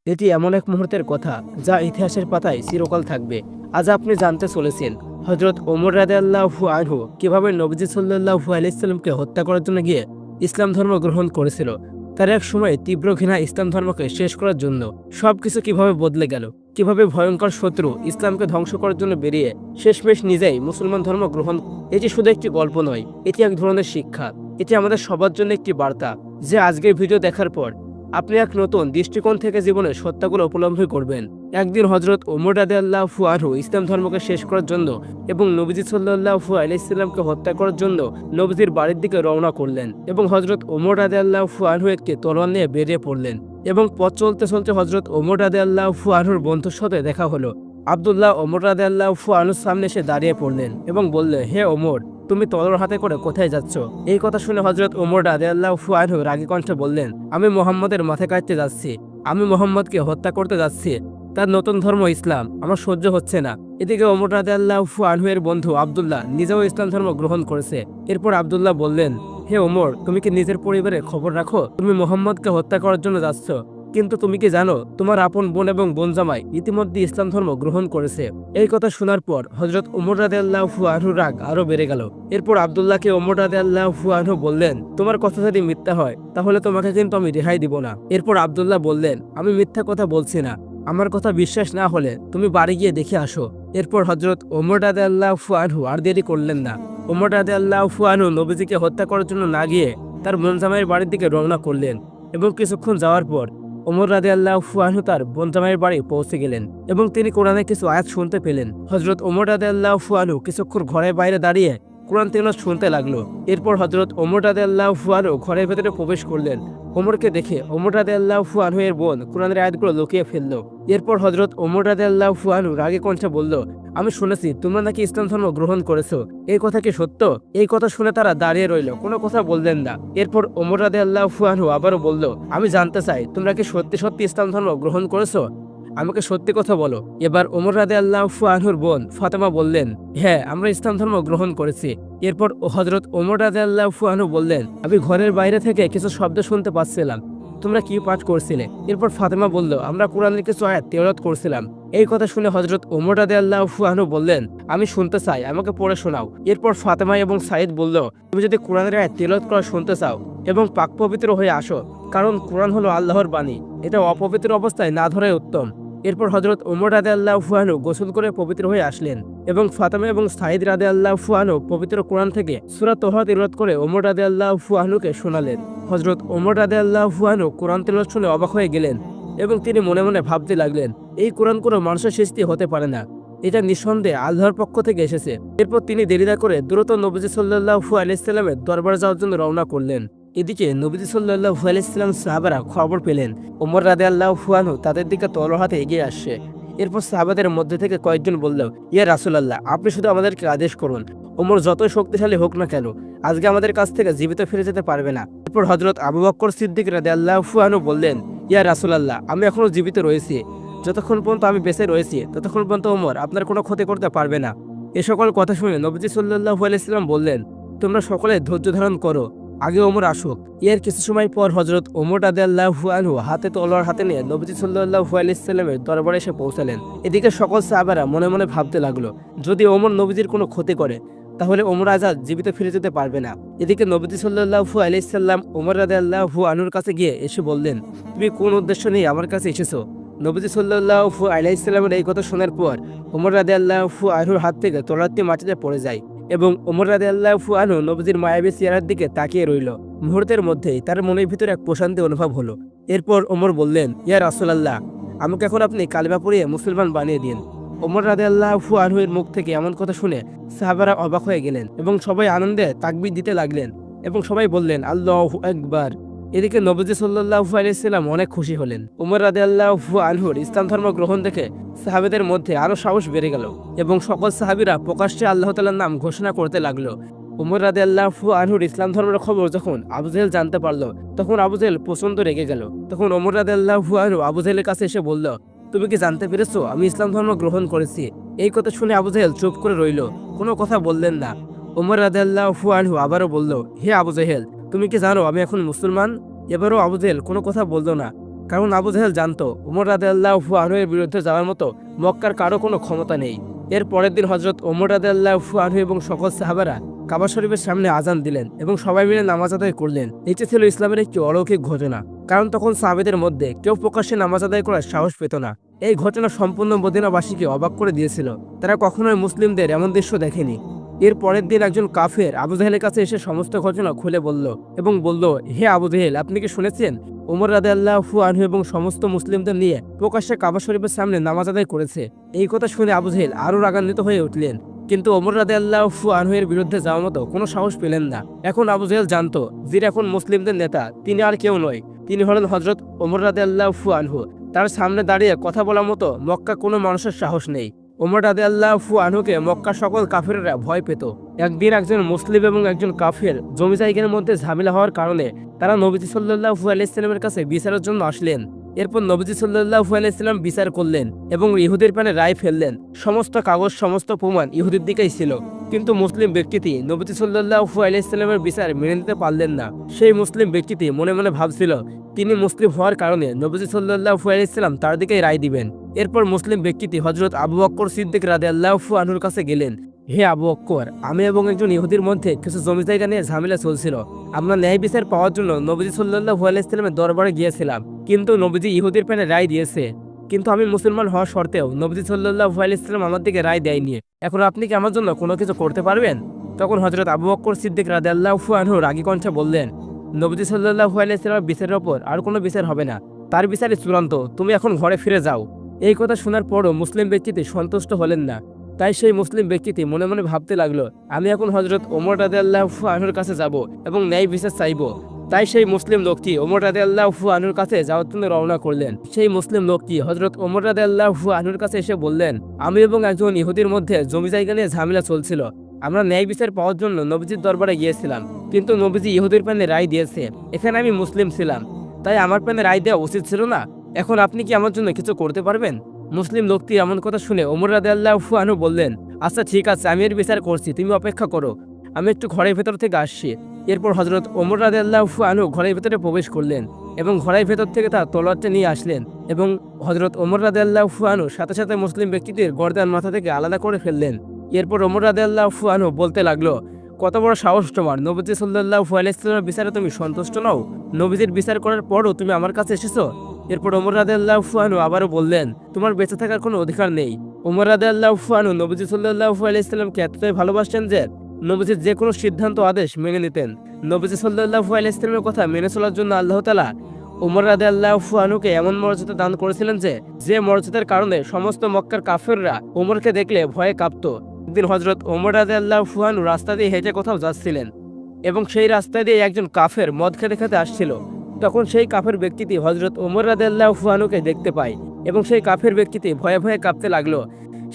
এটি এমন এক মুহূর্তের কথা যা ইতিহাসের পাতায় চিরকাল থাকবে। আজ আপনি জানতে চলেছেন হযরত ওমর রাদিয়াল্লাহু আনহু কিভাবে নবীজি সাল্লাল্লাহু আলাইহি সাল্লামকে হত্যা করার জন্য গিয়ে ইসলাম ধর্ম গ্রহণ করেছিল। তার এক সময় তীব্র ঘৃণা ইসলাম ধর্মকে শেষ করার জন্য সবকিছু কিভাবে বদলে গেল, কিভাবে ভয়ঙ্কর শত্রু ইসলামকে ধ্বংস করার জন্য বেরিয়ে শেষমেশ নিজেই মুসলমান ধর্ম গ্রহণ। এটি শুধু একটি গল্প নয়, এটি এক ধরনের শিক্ষা। এটি আমাদের সবার জন্য একটি বার্তা যে আজকের ভিডিও দেখার পর আপনি এক নতুন দৃষ্টিকোণ থেকে জীবনের সত্যগুলো উপলব্ধি করবেন। একদিন হযরত ওমর রাদিয়াল্লাহু আনহু ইসলাম ধর্মকে শেষ করার জন্য এবং নবীজি সাল্লাল্লাহু আলাইহি সাল্লামকে হত্যা করার জন্য নবীজির বাড়ির দিকে রওনা করলেন এবং হযরত ওমর রাদিয়াল্লাহু আনহু একটি তলোয়ার নিয়ে বেরিয়ে পড়লেন এবং পথ চলতে চলতে হযরত ওমর রাদিয়াল্লাহু আনহুর বন্ধুর সাথে দেখা হলো। আব্দুল্লাহ ওমর রাদিয়াল্লাহু আনহুর সামনে এসে দাঁড়িয়ে পড়লেন এবং বললেন, হে ওমর, তুমি তলোয়ার হাতে করে কোথায় যাচ্ছ? এই কথা শুনে হযরত ওমর রাদিয়াল্লাহু আনহু রাগী কণ্ঠে বললেন, আমি মুহাম্মদের মাথা কাটতে যাচ্ছি, আমি মুহাম্মদকে হত্যা করতে যাচ্ছি। তার নতুন ধর্ম ইসলাম আমার সহ্য হচ্ছে না। এদিকে ওমর রাদিয়াল্লাহু আনহু এর বন্ধু আব্দুল্লাহ নিজেও ইসলাম ধর্ম গ্রহণ করেছে। এরপর আব্দুল্লাহ বললেন, হে ওমর, তুমি কি নিজের পরিবারের খবর রাখো? তুমি মুহাম্মদকে হত্যা করার জন্য যাচ্ছ, কিন্তু তুমি কি জানো তোমার আপন বোন এবং বোন জামাই ইতিমধ্যে ইসলাম ধর্ম গ্রহণ করেছে? এই কথা শোনার পর হযরত ওমর রাদিয়াল্লাহু আনহুর রাগ আরো বেড়ে গেল। এরপর আব্দুল্লাহকে ওমর রাদিয়াল্লাহু আনহু বললেন, তোমার কথা যদি মিথ্যা হয় তাহলে তোমাকে কিন্তু আমি রেহাই দিব না। এরপর আব্দুল্লাহ বললেন, আমি মিথ্যা কথা বলছি না, আমার কথা বিশ্বাস না হলে তুমি বাড়ি গিয়ে দেখে আসো। এরপর হযরত ওমর রাদিয়াল্লাহু আনহু আর দেরি করলেন না। ওমর রাদিয়াল্লাহু আনহু নবীজিকে হত্যা করার জন্য না গিয়ে তার বোন জামাইয়ের বাড়ির দিকে রওনা করলেন এবং কিছুক্ষণ যাওয়ার পর ওমর রাদিয়াল্লাহু আনহু তার বোন জামাইয়ের বাড়ি পৌঁছে গেলেন এবং তিনি কোরআনের কিছু আয়াত শুনতে পেলেন। হযরত ওমর রাদিয়াল্লাহু আনহু কিছুক্ষণ ঘরের বাইরে দাঁড়িয়ে কোরআন তেলাওয়াত শুনতে লাগলো। এরপর হযরত ওমর রাদিয়াল্লাহু আনহু ঘরের ভেতরে প্রবেশ করলেন। ওমরকে দেখে ওমর রাদিয়াল্লাহু আনহু এর বোন কোরআনের আয়াতগুলো লুকিয়ে ফেললো। এরপর হযরত ওমর রাদিয়াল্লাহু আনহু রাগে কণ্ঠে বলল, আমি শুনেছি তোমরা নাকি ইসলাম ধর্ম গ্রহণ করেছো, এই কথা কি সত্য? এই কথা শুনে তারা দাঁড়িয়ে রইল, কোনো কথা বললেন না। এরপর ওমর রাদিয়াল্লাহু আনহু আবারও বলল, আমি জানতে চাই তোমরা কি সত্যি সত্যি ইসলাম ধর্ম গ্রহণ করেছো? আমাকে সত্যি কথা বলো। এবার ওমর রাদিয়াল্লাহু আনহুর বোন ফাতেমা বললেন, হ্যাঁ, আমরা ইসলাম ধর্ম গ্রহণ করেছি। এরপর হযরত ওমর রাদিয়াল্লাহু আনহু বললেন, আমি ঘরের বাইরে থেকে কিছু শব্দ শুনতে পাচ্ছিলাম, তোমরা কি পাঠ করছিলে? এরপর ফাতেমা বলল, আমরা কোরআনের কিছু আয়াত তেলাওয়াত করছিলাম। এই কথা শুনে হযরত ওমর রাদিয়াল্লাহু আনহু বললেন, আমি শুনতে চাই, আমাকে পড়ে শোনাও। এরপর ফাতেমা এবং সাইদ বলল, তুমি যদি কোরআনের আয়াত তেলাওয়াত করা শুনতে চাও এবং পাক পবিত্র হয়ে আসো, কারণ কোরআন হলো আল্লাহর বাণী, এটা অপবিত্র অবস্থায় না ধরাই উত্তম। এরপর হযরত ওমর রাদিয়াল্লাহু আনহু গোসল করে পবিত্র হয়ে আসলেন এবং ফাতেমা এবং সাইদ রাদিয়াল্লাহু আনহু পবিত্র কোরআন থেকে সূরা তোহা তেলাওয়াত করে ওমর রাদিয়াল্লাহু আনহুকে শোনালেন। হযরত ওমর রাদিয়াল্লাহু আনহু কোরআন তেলাওয়াত শুনে অবাক হয়ে গেলেন এবং তিনি মনে মনে ভাবতে লাগলেন, এই কোরআন কোনো মানুষের সৃষ্টি হতে পারে না, এটা নিঃসন্দেহে আল্লাহর পক্ষ থেকে এসেছে। এরপর তিনি দেরি না করে দ্রুত নবীজি সাল্লাল্লাহু আলাইহি সাল্লামের দরবারে যাওয়ার জন্য রওনা করলেন। এদিকে নবীজি সাল্লাল্লাহু আলাইহি সাল্লাম সাহাবারা খবর পেলেন ওমর রাদিয়াল্লাহু আনহু তাদের দিকে তলোয়ার হাতে এগিয়ে আসছে। এরপর সাহাবাদের মধ্যে থেকে কয়েকজন বলল, ইয়া রাসূলুল্লাহ, আপনি শুধু আমাদেরকে আদেশ করুন, ওমর যতই শক্তিশালী হোক না কেন আজকে আমাদের কাছ থেকে জীবিত ফিরে যেতে পারবে না। এরপর হযরত আবু বকর সিদ্দিক রাদিয়াল্লাহু আনহু বললেন, ইয়া রাসূলুল্লাহ, আমি এখনো জীবিত রয়েছি, যতক্ষণ পর্যন্ত আমি বেঁচে রয়েছি ততক্ষণ পর্যন্ত ওমর আপনার কোনো ক্ষতি করতে পারবে না। এ সকল কথা শুনে নবীজি সাল্লাল্লাহু আলাইহি সাল্লাম বললেন, তোমরা সকলে ধৈর্য ধারণ করো, আগে ওমর আসুক। এর কিছু সময় পর হযরত ওমর রাদিয়াল্লাহু আনহু হাতে তলোয়ার হাতে নিয়ে নবীজি সাল্লাল্লাহু আলাইহি সাল্লামের দরবারে এসে পৌঁছালেন। এদিকে সকল সাহাবারা মনে মনে ভাবতে লাগলো, যদি ওমর নবীজির কোনো ক্ষতি করে তাহলে ওমর আজাদ জীবিত ফিরে যেতে পারবে না। এদিকে নবীজি সাল্লাল্লাহু আলাইহি সাল্লাম ওমর রাদিয়াল্লাহু আনহুর কাছে গিয়ে এসে বললেন, তুমি কোন উদ্দেশ্য নিয়ে আমার কাছে এসেছো? নবীজি সাল্লাল্লাহু আলাইহি সাল্লামের এই কথা শোনার পর ওমর রাদিয়াল্লাহু আনহুর হাত থেকে তলোয়ারটি মাটিতে পড়ে যায় এবং ওমর রাদিয়াল্লাহু আনহু নবীজির মায়াবী চেহারার দিকে তাকিয়ে রইল। মুহূর্তের মধ্যেই তার মনের ভিতরে এক প্রশান্তি অনুভব হলো। এরপর ওমর বললেন, ইয়া রাসূলুল্লাহ, আমাকে এখন আপনি কালিমা পড়িয়ে মুসলমান বানিয়ে দিন। ওমর রাদিয়াল্লাহু আনহু এর মুখ থেকে এমন কথা শুনে সাহাবারা অবাক হয়ে গেলেন এবং সবাই আনন্দে তাকবীর দিতে লাগলেন এবং সবাই বললেন, আল্লাহু আকবার। এদিকে নবীজি সাল্লাল্লাহু আলাইহি সাল্লাম অনেক খুশি হলেন। ওমর রাদিয়াল্লাহু আনহুর ইসলাম ধর্ম গ্রহণ দেখে সাহাবীদের মধ্যে আরো সাহস বেড়ে গেল এবং সকল সাহাবীরা প্রকাশ্যে আল্লাহ তাআলার নাম ঘোষণা করতে লাগলো। ওমর রাদিয়াল্লাহু আনহুর ইসলাম ধর্মের খবর যখন আবু জেহেল জানতে পারলো তখন আবু জেহেল প্রচন্ড রেগে গেল। তখন ওমর রাদিয়াল্লাহু আনহু আবু জেহেলের কাছে এসে বলল, তুমি কি জানতে পেরেছো আমি ইসলাম ধর্ম গ্রহণ করেছি? এই কথা শুনে আবু জেহেল চুপ করে রইল, কোনো কথা বললেন না। ওমর রাদিয়াল্লাহু আনহু আবারও বলল, হে আবু জেহেল, তুমি কি জানো আমি এখন মুসলমান? এবারও আবু জেহেল কোনো কথা বলল না, কারণ আবু জাহেল জানতো ওমর রাদিয়াল্লাহু আনহুর বিরুদ্ধে যাওয়ার মতো মক্কার কারো কোনো ক্ষমতা নেই। এর পরের দিন হযরত ওমর রাদিয়াল্লাহু আনহু এবং সকল সাহাবারা কাবা শরীফের সামনে আজান দিলেন এবং সবাই মিলে নামাজ আদায় করলেন। এটি ছিল ইসলামের একটি অলৌকিক ঘটনা, কারণ তখন সাহাবীদের মধ্যে কেউ প্রকাশ্যে নামাজ আদায় করার সাহস পেত না। এই ঘটনা সম্পূর্ণ মদিনাবাসীকে অবাক করে দিয়েছিল। তারা কখনোই মুসলিমদের এমন দৃশ্য দেখেনি। এর পরের দিন একজন কাফের আবু জাহেলের কাছে এসে সমস্ত ঘটনা খুলে বলল এবং বলল, হে আবু জাহেল, আপনি কি শুনেছেন ওমর রাদিয়াল্লাহু আনহু এবং সমস্ত মুসলিমদের নিয়ে প্রকাশ্যে কাবা শরীফের সামনে নামাজ আদায় করেছে? এই কথা শুনে আবু জাহেল আরো রাগান্বিত হয়ে উঠলেন, কিন্তু ওমর রাদিয়াল্লাহু আনহু এর বিরুদ্ধে যাওয়ার মতো কোনো সাহস পেলেন না। এখন আবু জাহেল জানতো যিনি এখন মুসলিমদের নেতা তিনি আর কেউ নয়, তিনি হলেন হযরত ওমর রাদিয়াল্লাহু আনহু। তার সামনে দাঁড়িয়ে কথা বলার মতো মক্কা কোনো মানুষের সাহস নেই। ওমর রাদিয়াল্লাহু আনহুকে মক্কার সকল কাফিররা ভয় পেত। একদিন একজন মুসলিম এবং একজন কাফির জমি জায়গার মধ্যে ঝামেলা হওয়ার কারণে তারা নবীজি সাল্লাল্লাহু আলাইহি সাল্লামের কাছে বিচারের জন্য আসলেন। এরপর নবীজি সাল্লাল্লাহু আলাইহি সাল্লাম বিচার করলেন এবং ইহুদির প্যানে রায় ফেললেন। সমস্ত কাগজ সমস্ত প্রমাণ ইহুদির দিকেই ছিল, কিন্তু মুসলিম ব্যক্তিটি নবীজি সাল্লাল্লাহু আলাইহি সাল্লামের বিচার মেনে নিতে পারলেন না। সেই মুসলিম ব্যক্তিটি মনে মনে ভাবছিল তিনি মুসলিম হওয়ার কারণে নবীজি সাল্লাল্লাহু আলাইহি সাল্লাম তার দিকেই রায় দিবেন। এরপর মুসলিম ব্যক্তিটি হযরত আবু বকর সিদ্দিক রাদিয়াল্লাহু আনহুর কাছে গেলেন। হে আবু বকর, আমি এবং একজন ইহুদির মধ্যে কিছু জমি জায়গা নিয়ে ঝামেলা চলছিল। আমরা ন্যায় বিচার পাওয়ার জন্য নবীজি সাল্লাল্লাহু আলাইহি সাল্লামের দরবারে গিয়েছিলাম, কিন্তু নবীজি ইহুদির প্যানে রায় দিয়েছে। কিন্তু আমি মুসলমান হওয়া সত্ত্বেও নবীজি সাল্লাল্লাহু আলাইহি সাল্লাম আমার দিকে রায় দেয়নি। এখন আপনি কি আমার জন্য কোনো কিছু করতে পারবেন? তখন হযরত আবু বকর সিদ্দিক রাদিয়াল্লাহু আনহু রাগী কণ্ঠে বললেন, নবীজি সাল্লাল্লাহু আলাইহি সাল্লামের বিচারের ওপর আর কোনো বিচার হবে না, তার বিচারই চূড়ান্ত, তুমি এখন ঘরে ফিরে যাও। এই কথা শোনার পরও মুসলিম ব্যক্তিটি সন্তুষ্ট হলেন না। তাই সেই মুসলিম ব্যক্তিটি মনে মনে ভাবতে লাগলো, আমি এখন হযরত ওমর রাদিয়াল্লাহু আনহুর কাছে যাব এবং ন্যায় বিচার চাইব। তাই সেই মুসলিম লোকটি ওমর রাদিয়াল্লাহু আনহুর কাছে যাওয়ার জন্য রওনা করলেন। সেই মুসলিম লোকটি হযরত ওমর রাদিয়াল্লাহু আনহুর কাছে এসে বললেন, আমি এবং একজন ইহুদির মধ্যে জমি জায়গা নিয়ে ঝামেলা চলছিল। আমরা ন্যায় বিচার পাওয়ার জন্য নবীজির দরবারে গিয়েছিলাম, কিন্তু নবীজি ইহুদির প্যানে রায় দিয়েছে। এখানে আমি মুসলিম ছিলাম, তাই আমার প্যানে রায় দেওয়া উচিত ছিল না। এখন আপনি কি আমার জন্য কিছু করতে পারবেন? মুসলিম লোকটি এমন কথা শুনে ওমর রাদিয়াল্লাহু আনহু বললেন, আচ্ছা ঠিক আছে, আমি এর বিচার করছি, তুমি অপেক্ষা করো, আমি একটু ঘরের ভেতর থেকে আসছি। এরপর হযরত ওমর রাদিয়াল্লাহু আনহু ঘরের ভেতরে প্রবেশ করলেন এবং ঘরের ভেতর থেকে তার তলোয়ারটা নিয়ে আসলেন এবং হযরত ওমর রাদিয়াল্লাহু আনহু সাথে সাথে মুসলিম ব্যক্তিটির গর্দান মাথা থেকে আলাদা করে ফেললেন। এরপর ওমর রাদিয়াল্লাহু আনহু বলতে লাগলো, কত বড় সাহস তোমার, নবীজি সাল্লাল্লাহু আলাইহি সাল্লামের বিচারে তুমি সন্তুষ্ট নও? নবীজির বিচার করার পরও তুমি আমার কাছে এসেছো? এরপর ওমর রাদিয়াল্লাহু আনহু আবারও বললেন, তোমার বেঁচে থাকার কোনো অধিকার নেই। ওমর রাদিয়াল্লাহু আনহু নবীজি সাল্লাল্লাহু আলাইহি সাল্লামকে এতটাই ভালোবাসতেন যে নবীজির যে কোনো সিদ্ধান্ত আদেশ মেনে নিতেন। নবীজি সাল্লাল্লাহু আলাইহি সাল্লামের কথা মেনে চলার জন্য আল্লাহ তাআলা ওমর রাদিয়াল্লাহু আনহুকে এমন মর্যাদা দান করেছিলেন যে মর্যাদার কারণে সমস্ত মক্কার কাফেররা ওমরকে দেখলে ভয়ে কাঁপত। একদিন হযরত ওমর রাদিয়াল্লাহু আনহু রাস্তা দিয়ে হেঁটে কোথাও যাচ্ছিলেন এবং সেই রাস্তা দিয়ে একজন কাফের মদ খেতে খেতে আসছিল। তখন সেই কাফের ব্যক্তিটি হযরত ওমর রাদিয়াল্লাহু আনহুকে দেখতে পায় এবং সেই কাফের ব্যক্তিটি ভয়ে ভয়ে কাঁপতে লাগলো।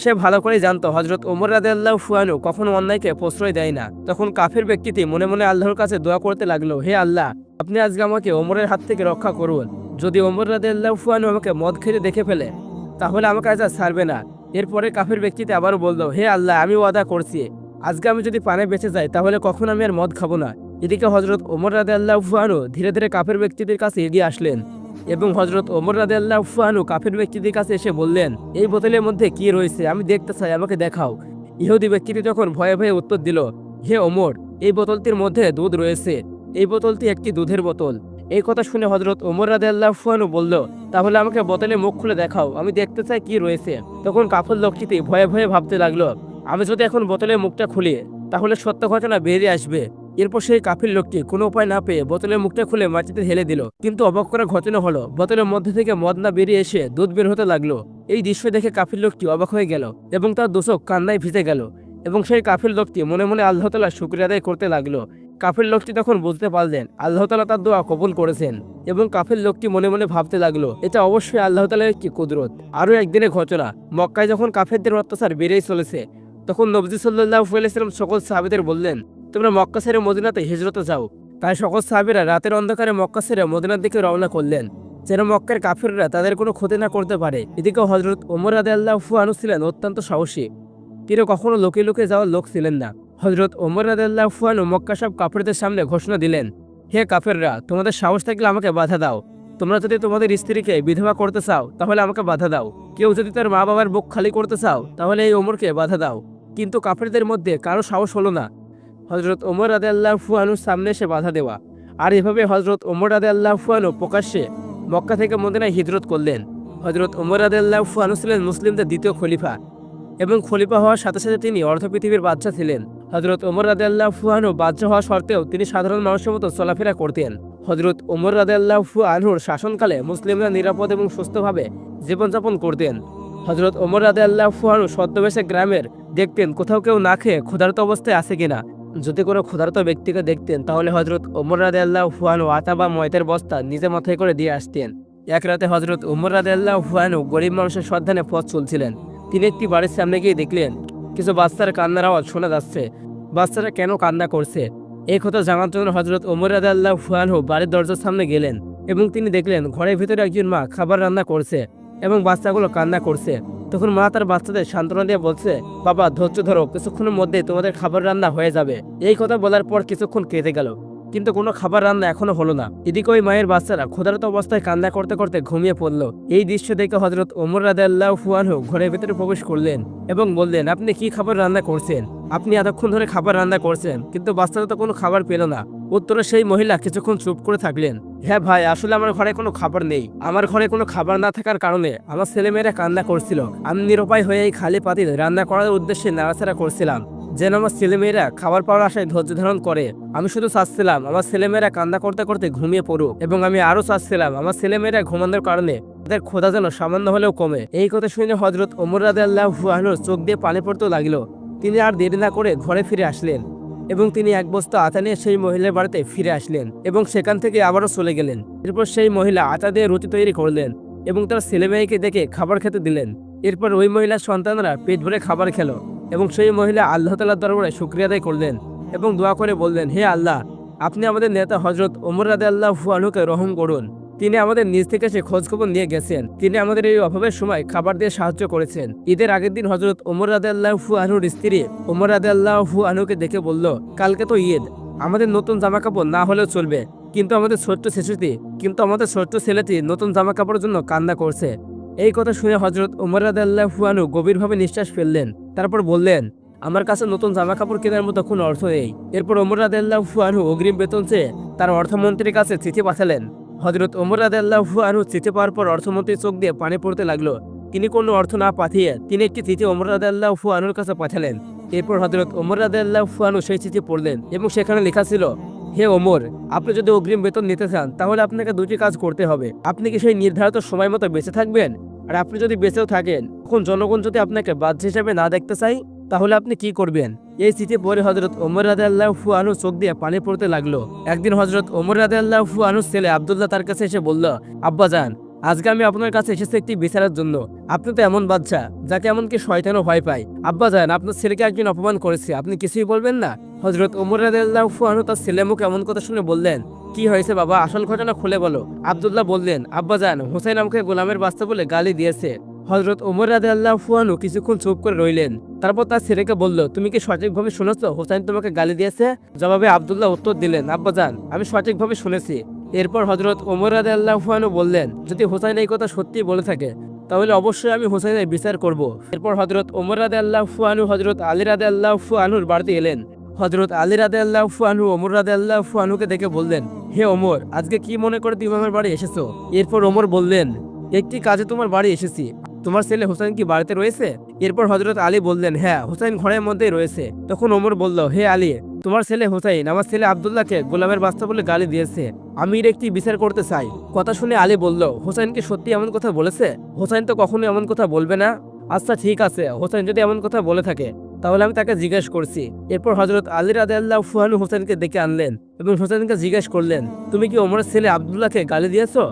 সে ভালো করে জানতো হযরত ওমর রাদিয়াল্লাহু আনহু কখনো অন্যায়কে প্রশ্রয় দেয় না। তখন কাফের ব্যক্তিটি মনে মনে আল্লাহর কাছে দোয়া করতে লাগলো, হে আল্লাহ, আপনি আজকে আমাকে ওমরের হাত থেকে রক্ষা করুন। যদি ওমর রাদিয়াল্লাহু আনহু আমাকে মদ খেতে দেখে ফেলে তাহলে আমাকে আজ আর ছাড়বে না। এরপরে কাফের ব্যক্তিটি আবারও বলল, হে আল্লাহ, আমি ওয়াদা করছি আজকে আমি যদি পানে বেঁচে যাই তাহলে কখনো আমি আর মদ খাবো না। এদিকে হযরত ওমর রাদিয়াল্লাহু আনহু ধীরে ধীরে কাফের ব্যক্তিদের কাছে এগিয়ে আসলেন এবং হযরত ওমর রাদিয়াল্লাহু আনহু কাফের ব্যক্তিদের কাছে এসে বললেন, এই বোতলের মধ্যে কি রয়েছে আমি দেখতে চাই, আমাকে দেখাও। ইহুদি ব্যক্তিটি তখন ভয়ে ভয়ে উত্তর দিল, হে ওমর, এই বোতলটির মধ্যে দুধ রয়েছে, এই বোতলটি একটি দুধের বোতল। এই কথা শুনে হযরত ওমর রাদিয়াল্লাহু আনহু বলল, তাহলে আমাকে বোতলে মুখ খুলে দেখাও, আমি দেখতে চাই কি রয়েছে। তখন কাফের লোকটি ভয়ে ভয়ে ভাবতে লাগলো, আমি যদি এখন বোতলের মুখটা খুলি তাহলে সত্য ঘটনা বেরিয়ে আসবে। এরপর সেই কাফির লোকটি কোনো উপায় না পেয়ে বোতলের মুখটা খুলে মাটিতে ঢেলে দিল। কিন্তু অবাক করা ঘটনা হলো, বোতলের মধ্যে থেকে মদ না বেরিয়ে এসে দুধ বের হতে লাগলো। এই দৃশ্য দেখে কাফির লোকটি অবাক হয়ে গেল এবং তার দোষক কান্নায় ভিজে গেল এবং সেই কাফির লোকটি মনে মনে আল্লাহ তাআলার শুকরিয়া আদায় করতে লাগলো। কাফির লোকটি তখন বুঝতে পারলেন আল্লাহ তাআলা তার দোয়া কবুল করেছেন এবং কাফির লোকটি মনে মনে ভাবতে লাগলো, এটা অবশ্যই আল্লাহ তাআলার একটি কুদরত। আরও একদিনের ঘটনা, মক্কায় যখন কাফেরদের অত্যাচার বেড়েই চলেছে তখন নবী সাল্লাল্লাহু আলাইহি ওয়াসাল্লাম সকল সাহাবীদের বললেন, তোমরা মক্কা ছেড়ে মদিনাতে হিজরতে যাও। তাই সকল সাহাবীরা রাতের অন্ধকারে মক্কা ছেড়ে মদিনার দিকে রওনা করলেন যেন মক্কার কাফিররা তাদের কোনো ক্ষতি না করতে পারে। এদিকে হযরত ওমর রাদিয়াল্লাহু আনহু ছিলেন অত্যন্ত সাহসী, তিনি কখনো লোকে লোকে যাওয়ার লোক ছিলেন না। হযরত ওমর রাদিয়াল্লাহু আনহু মক্কা সব কাফেরদের সামনে ঘোষণা দিলেন, হে কাফেররা, তোমাদের সাহস থাকলে আমাকে বাধা দাও, তোমরা যদি তোমাদের স্ত্রীকে বিধবা করতে চাও তাহলে আমাকে বাধা দাও, কেউ যদি তার মা বাবার বুক খালি করতে চাও তাহলে এই ওমরকে বাধা দাও। কিন্তু কাফেরদের মধ্যে কারো সাহস হলো না হযরত ওমর রাদিয়াল্লাহু আনহুর সামনে এসে বাধা দেওয়া। আর এভাবে হযরত ওমর রাদিয়াল্লাহু আনহু প্রকাশ্যে মক্কা থেকে মদিনায় হিজরত করলেন। হযরত ওমর রাদিয়াল্লাহু আনহু ছিলেন মুসলিমদের দ্বিতীয় খলিফা এবং খলিফা হওয়ার সাথে সাথে তিনি অর্ধ পৃথিবীর বাদশা ছিলেন। হযরত ওমর রাদিয়াল্লাহু আনহু বাদশা হওয়া সত্ত্বেও তিনি সাধারণ মানুষের মতো চলাফেরা করতেন। হযরত ওমর রাদিয়াল্লাহু আনহুর শাসনকালে মুসলিমরা নিরাপদ এবং সুস্থভাবে জীবনযাপন করতেন। হযরত ওমর রাদিয়াল্লাহু আনহু ছদ্মবেশে গ্রামের দেখতেন কোথাও কেউ না খেয়ে ক্ষুধার্ত অবস্থায় আছে কিনা। যদি কোনো ক্ষুধার্ত ব্যক্তিকে দেখতেন তাহলে হযরত ওমর রাদিয়াল্লাহু আনহু আটা বা ময়দার বস্তা নিজে মাথায় করে দিয়ে আসতেন। এক রাতে হযরত ওমর রাদিয়াল্লাহু আনহু গরিব মানুষের সাবধানে পথ চলছিলেন। তিনি একটি বাড়ির সামনে গিয়ে দেখলেন কিছু বাচ্চার কান্নার আওয়াজ শোনা যাচ্ছে। বাচ্চারা কেন কান্না করছে এই কথা জানার জন্য হযরত ওমর রাদিয়াল্লাহু আনহু বাড়ির দরজার সামনে গেলেন এবং তিনি দেখলেন ঘরের ভিতরে একজন মা খাবার রান্না করছে এবং বাচ্চাগুলো কান্না করছে। তখন মা তার বাচ্চাদের সান্ত্বনা দিয়ে বলছে, বাবা ধৈর্য ধরো, কিছুক্ষণের মধ্যে তোমাদের খাবার রান্না হয়ে যাবে। এই কথা বলার পর কিছুক্ষণ কেটে গেল কিন্তু কোনো খাবার রান্না এখনো হলো না। এদিকে ওই মায়ের বাচ্চারা ক্ষুধার্ত অবস্থায় কান্না করতে করতে ঘুমিয়ে পড়ল। এই দৃশ্য দেখে হযরত ওমর রাদিয়াল্লাহু আনহু ঘরের ভিতরে প্রবেশ করলেন এবং বললেন, আপনি কি খাবার রান্না করছেন? আপনি এতক্ষণ ধরে খাবার রান্না করছেন কিন্তু বাচ্চারা তো কোনো খাবার পেল না। উত্তরে সেই মহিলা কিছুক্ষণ চুপ করে থাকলেন। হ্যাঁ ভাই, আসলে আমার ঘরে কোনো খাবার নেই। আমার ঘরে কোনো খাবার না থাকার কারণে আমার ছেলেমেয়েরা কান্না করছিল। আমি নিরুপায় হয়ে এই খালি পাতিল রান্না করার উদ্দেশ্যে নাড়াচাড়া করছিলাম যেন আমার ছেলেমেয়েরা খাবার পাওয়ার আশায় ধৈর্য ধারণ করে। আমি শুধু চাচ্ছিলাম আমার ছেলেমেয়েরা কান্না করতে করতে ঘুমিয়ে পড়ুক এবং আমি আরো চাচ্ছিলাম আমার ছেলেমেয়েরা ঘুমানোর কারণে তাদের ক্ষুধা যেন সামান্য হলেও কমে। এই কথা শুনে হযরত ওমর রাদিয়াল্লাহু আনহুর চোখ দিয়ে পানি পড়তে লাগলো। তিনি আর দেরি না করে ঘরে ফিরে আসলেন এবং তিনি এক বস্তা আটা নিয়ে সেই মহিলার বাড়িতে ফিরে আসলেন এবং সেখান থেকে আবারও চলে গেলেন। এরপর সেই মহিলা আটা দিয়ে রুটি তৈরি করলেন এবং তার ছেলেমেয়েকে দেখে খাবার খেতে দিলেন। এরপর ওই মহিলার সন্তানরা পেট ভরে খাবার খেল এবং সেই মহিলা আল্লাহ তাআলার দরবারে শুকরিয়া আদায় করলেন এবং দোয়া করে বললেন, হে আল্লাহ, আপনি আমাদের নেতা হযরত ওমর রাদিয়াল্লাহু আনহুকে রহম করুন। তিনি আমাদের নিজ থেকে সে খোঁজখবর নিয়ে গেছেন। তিনি আমাদের এই অভাবের সময় খাবার দিয়ে সাহায্য করেছেন। ঈদের আগের দিন হযরত ওমর রাদিয়াল্লাহু আনহুর স্ত্রী ওমর রাদিয়াল্লাহু আনহুকে দেখে বলল, কালকে তো ঈদ, আমাদের নতুন জামা কাপড় না হলেও চলবে, কিন্তু আমাদের ছোট্ট ছেলেটি নতুন জামা কাপড়ের জন্য কান্না করছে। এই কথা শুনে হযরত ওমর রাদিয়াল্লাহু আনহু গভীরভাবে নিঃশ্বাস ফেললেন। তারপর বললেন, আমার কাছে নতুন জামা কাপড় কেনার মতো কোনো অর্থ নেই। এরপর ওমর রাদিয়াল্লাহু আনহু অগ্রিম বেতন চেয়ে তার অর্থমন্ত্রীর কাছে চিঠি পাঠালেন। হযরত ওমর রাদিয়াল্লাহু আনহু চিঠি পাওয়ার পর অর্থমন্ত্রীর চোখ দিয়ে পানি পড়তে লাগলো। তিনি কোনো অর্থ না পাঠিয়ে তিনি একটি চিঠি ওমর রাদিয়াল্লাহু আনহুর কাছে পাঠালেন। এরপর হযরত ওমর রাদিয়াল্লাহু আনহু সেই চিঠি পড়লেন এবং সেখানে লেখা ছিল, হে ওমর, আপনি যদি অগ্রিম বেতন নিতে চান তাহলে আপনাকে দুটি কাজ করতে হবে। আপনি কি সেই নির্ধারিত সময় মতো বেঁচে থাকবেন? আর আপনি যদি বেঁচেও থাকেন তখন জনগণ যদি আপনাকে বাদশা হিসেবে না দেখতে চাই তাহলে আপনি কি করবেন? এই চিঠি পড়ে হযরত ওমর রাদিয়াল্লাহু আনহু চোখ দিয়ে পানি পড়তে লাগলো। একদিন হযরত ওমর রাদিয়াল্লাহু আনহুর ছেলে আব্দুল্লাহ তার কাছে এসে বলল, আব্বাজান, আজকে আমি আপনার কাছে এসেছি একটি বিচারের জন্য। আপনি তো এমন বাদশা যাকে এমনকি শয়তানও ভয় পায়। আব্বাজান, আপনার ছেলেকে একজন অপমান করেছে, আপনি কিছুই বলবেন না? হযরত ওমর রাদিয়াল্লাহু আনহু তার ছেলের মুখে এমন কথা শুনে বললেন, কি হয়েছে বাবা, আসল ঘটনা খুলে বলো। আব্দুল্লাহ বললেন, আব্বাজান, হুসাইন আমাকে গোলামের বাচ্চা বলে গালি দিয়েছে। হযরত ওমর রাদিয়াল্লাহু আনহু কিছুক্ষণ চুপ করে রইলেন। তারপর তার ছেলেকে বলল, তুমি কি সঠিকভাবে শুনেছ হুসাইন তোমাকে গালি দিয়েছে? জবাবে আব্দুল্লাহ উত্তর দিলেন, আব্বাজান, আমি সঠিকভাবে শুনেছি। এরপর হযরত ওমর রাদিয়াল্লাহু আনহু বললেন, যদি হুসাইন এই কথা সত্যি বলে থাকে তাহলে অবশ্যই আমি হুসাইনের বিচার করব। এরপর হযরত ওমর রাদিয়াল্লাহু আনহু হযরত আলী রাদিয়াল্লাহু আনহুর বাড়িতে এলেন। হযরত আলী রাদিয়াল্লাহু আনহু ওমর রাদিয়াল্লাহু আনহুকে দেখে বললেন, হে ওমর, আজকে কি মনে করে তুমি আমার বাড়ি এসেছো? এরপর ওমর বললেন, একটি কাজে তোমার বাড়ি এসেছি। তোমার ছেলে হুসাইন কি বাড়িতে রয়েছে? এরপর হযরত আলী বললেন, হ্যাঁ, হুসাইন ঘরের মধ্যেই রয়েছে। তখন ওমর বলল, হে আলী, তোমার ছেলে হুসাইন আমার ছেলে আব্দুল্লাহকে গোলামের বাচ্চা বলে গালি দিয়েছে। আমি এর একটি বিচার করতে চাই। কথা শুনে আলী বলল, হুসাইন কি সত্যি এমন কথা বলেছে? হুসাইন তো কখনো এমন কথা বলবে না। আচ্ছা ঠিক আছে, হুসাইন যদি এমন কথা বলে থাকে তাহলে আমি তাকে জিজ্ঞেস করছি। এরপর হযরত আলী রাদিয়াল্লাহু আনহু হুসাইনকে ডেকে আনলেন এবং হুসাইনকে জিজ্ঞেস করলেন, তুমি কি ওমরের ছেলে আব্দুল্লাহকে গালি দিয়েছো?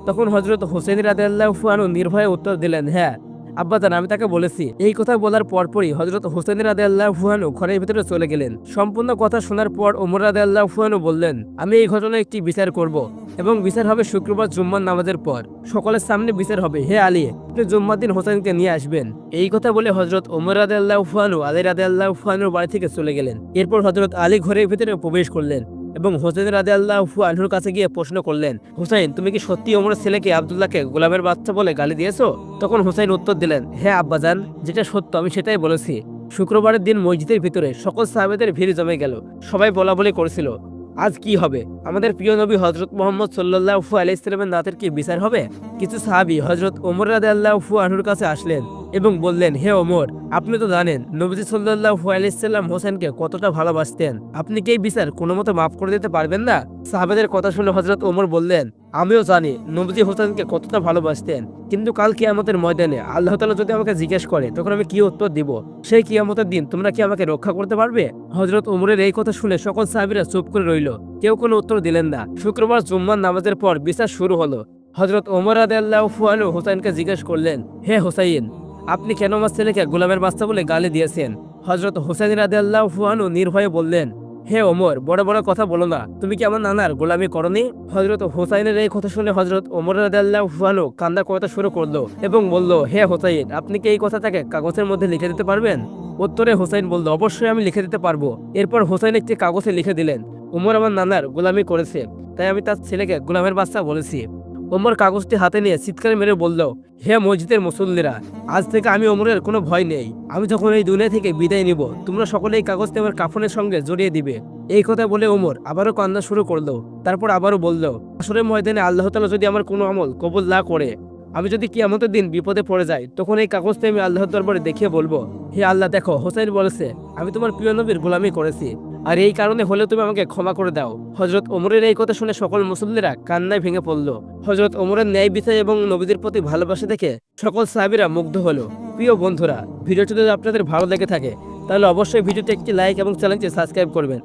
তখন হযরত হুসাইন রাদিয়াল্লাহু আনহু নির্ভয়ে উত্তর দিলেন, হ্যাঁ আব্বাজান, আমি তাকে বলেছি। এই কথা বলার পরপরই হযরত হুসাইন রাদিয়াল্লাহু আনহু ঘরের ভিতরে চলে গেলেন। সম্পূর্ণ কথা শোনার পর ওমর রাদিয়াল্লাহু আনহু বললেন, আমি এই ঘটনায় একটি বিচার করব এবং বিচার হবে শুক্রবার জুম্মার নামাজের পর। সকলের সামনে বিচার হবে। হে আলী, আপনি জুম্মার দিন হুসাইনকে নিয়ে আসবেন। এই কথা বলে হযরত ওমর রাদিয়াল্লাহু আনহু আলী রাদিয়াল্লাহু আনহুর বাড়ি থেকে চলে গেলেন। এরপর হযরত আলী ঘরের ভিতরে প্রবেশ করলেন এবং হোসেন রাদিয়াল্লাহু আনহুর কাছে গিয়ে প্রশ্ন করলেন, হুসাইন, তুমি কি সত্যি ওমরের ছেলেকে আব্দুল্লাহকে গোলামের বাচ্চা বলে গালি দিয়েছো? তখন হুসাইন উত্তর দিলেন, হ্যাঁ আব্বাজান, যেটা সত্য আমি সেটাই বলেছি। শুক্রবারের দিন মসজিদের ভিতরে সকল সাহাবেদের ভিড় জমে গেল। সবাই বলা বলি করছিল, আজ কি হবে? আমাদের প্রিয় নবী হযরত মুহাম্মদ সাল্লাল্লাহু আলাইহি সাল্লামের নাতের কি বিচার হবে? কিছু সাহাবী হযরত ওমর রাদিয়াল্লাহু আনহুর কাছে আসলেন এবং বললেন, হে ওমর, আপনি তো জানেন নবীজি সাল্লাল্লাহু আলাইহি সাল্লাম হোসেনকে কতটা ভালোবাসতেন। আপনি কি এই বিচার কোনো মতে মাফ করে দিতে পারবেন না? সাহাবাদের কথা শুনে হযরত ওমর বললেন, আমিও জানি নবীজি হোসেনকে কতটা ভালোবাসতেন, কিন্তু কাল কিয়ামতের ময়দানে আল্লাহ তাআলা যদি আমাকে জিজ্ঞেস করে তখন আমি কি উত্তর দিব? সেই কিয়ামতের দিন তোমরা কি আমাকে রক্ষা করতে পারবে? হযরত ওমরের এই কথা শুনে সকল সাহাবীরা চুপ করে রইল, কেউ কোনো উত্তর দিলেন না। শুক্রবার জুম্মার নামাজের পর বিচার শুরু হলো। হযরত ওমর রাদিয়াল্লাহু আনহু হোসেনকে জিজ্ঞেস করলেন, হে হোসাইন, আপনি কেন আমার ছেলেকে গোলামের বাচ্চা বলে গালি দিয়েছেন? হযরত হোসেন রাদিয়াল্লাহু আনহু নির্ভয়ে বললেন, হে ওমর, বড় বড় কথা বলো না, তুমি কি আমার নানার গোলামি করনি? হযরত হোসাইনের এই কথা শুনে হযরত ওমর রাদিয়াল্লাহু আনহু কান্না করতে শুরু করলো এবং বলল, হে হোসাইন, আপনি কি এই কথাটাকে কাগজের মধ্যে লিখে দিতে পারবেন? উত্তরে হোসাইন বলল, অবশ্যই আমি লিখে দিতে পারবো। এরপর হোসাইন একটি কাগজে লিখে দিলেন, ওমর আমার নানার গোলামি করেছে, তাই আমি তার ছেলেকে গোলামের বাচ্চা বলেছি। ওমর কাগজটি হাতে নিয়ে চিৎকার মেরে বলল, হে মসজিদের মুসল্লিরা, আজ থেকে আমি ওমরের কোনো ভয় নেই। আমি যখন এই দুনিয়া থেকে বিদায় নিব, তোমরা সকলে এই কাগজটি আমার কাফনের সঙ্গে জড়িয়ে দিবে। এই কথা বলে ওমর আবারও কান্না শুরু করলো। তারপর আবারও বলল, হাশরের ময়দানে আল্লাহ তাআলা যদি আমার কোনো আমল কবুল না করে, আমি যদি কিয়ামতের দিন বিপদে পড়ে যাই, তখন এই কাগজটি আমি আল্লাহর দরবারে দেখিয়ে বলবো, হে আল্লাহ, দেখো, হোসেন বলেছে আমি তোমার প্রিয় নবীর গোলামি করেছি, আর এই কারণে হলে তুমি আমাকে ক্ষমা করে দাও। হযরত ওমরের এই কথা শুনে সকল মুসল্লিরা কান্নায় ভেঙে পড়ল। হযরত ওমরের ন্যায় বিচার এবং নবীদের প্রতি ভালোবাসা দেখে সকল সাহাবীরা মুগ্ধ হলো। প্রিয় বন্ধুরা, ভিডিওটি যদি আপনাদের ভালো লেগে থাকে তাহলে অবশ্যই ভিডিওতে একটি লাইক এবং চ্যানেলটি সাবস্ক্রাইব করবেন।